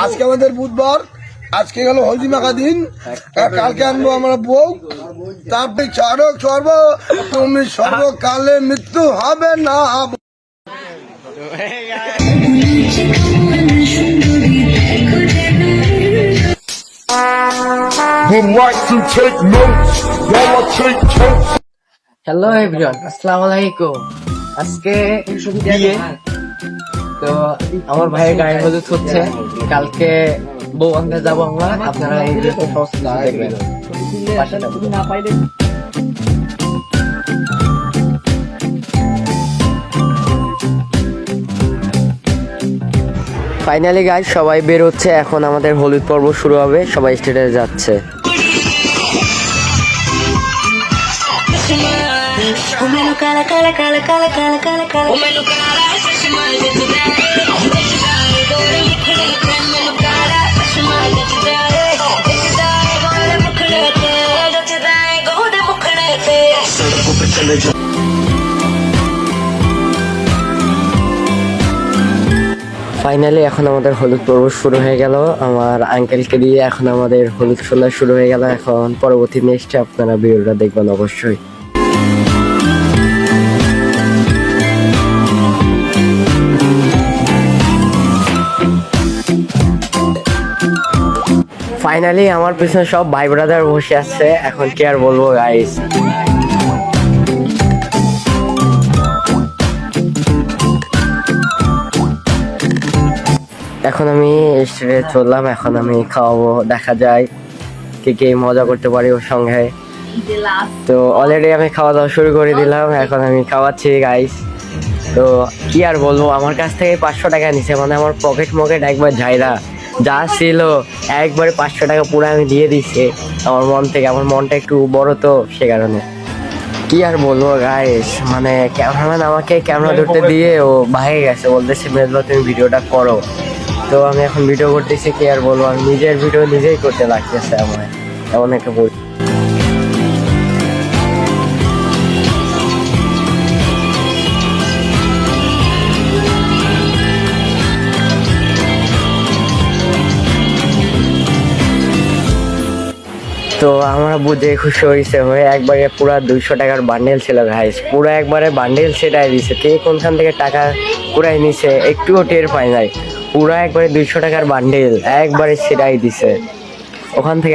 আজকে আমাদের বুধবার, আজকে গেল হলদি মাখা দিন, কালকে আনবো আমরা বউ। তারপরে চড়ক সর্ব তুমি সর্বকালে মৃত্যু হবে না। হ্যালো এভরিওয়ান, আসসালামু আলাইকুম। আজকে বিয়ে, তো আমার ভাইয়ের গায়ে হলুদ হচ্ছে। কালকে বউ আনতে যাবো আমরা। আপনারা এই দেখবেন। ফাইনালি গাইস সবাই বের হচ্ছে, এখন আমাদের হলুদ পর্ব শুরু হবে। সবাই স্টেজে যাচ্ছে। ফাইনালি এখন আমাদের হলুদ পর্ব শুরু হয়ে গেল। আমার আঙ্কেলকে দিয়ে এখন আমাদের হলুদ খেলা শুরু হয়ে গেল। এখন পরবর্তী নেক্সটে আপনারা ভিডিওটা দেখবেন অবশ্যই। ফাইনালি আমার পিছনে সব ভাই ব্রাদার বসে আছে। এখন কি আর বলবো গাইস। এখন আমি স্টেজে চললাম, এখন আমি খাওয়াবো। দেখা যায় কে কে মজা করতে পারি ওর সঙ্গে। তো অলরেডি আমি খাওয়া দাওয়া শুরু করে দিলাম। এখন আমি খাওয়াচ্ছি গাইস। তো কি আর বলবো, আমার কাছ থেকে 500 টাকা নিছে। মানে আমার পকেট একবার ঝাইরা যা ছিল একবারে 500 টাকা পুরো আমি দিয়ে দিচ্ছি আমার মন থেকে। আমার মনটা একটু বড়, তো সে কারণে কি আর বলবো গাইস। মানে ক্যামেরাম্যান আমাকে ক্যামেরা ধরতে দিয়ে ও ভাগে গেছে, বলতেছে মেজবা তুমি ভিডিওটা করো। তো আমি এখন ভিডিও করতেছি, কি আর বলবো, আমি নিজের ভিডিও নিজেই করতে লাগতেছে আমার এমন একটা বই। তো আমরা বুঝে খুশি হয়েছে হয়ে একবারে পুরা 200 টাকার বান্ডেল ছিল গাইস। পুরো একবারে বান্ডেল সেটাই দিছে। কে কোনখান থেকে টাকা পুরাই নিছে একটুও টের পাই নাই। পুরা একবারে 200 টাকার বান্ডেল একবারে সেটাই দিছে ওখান থেকে।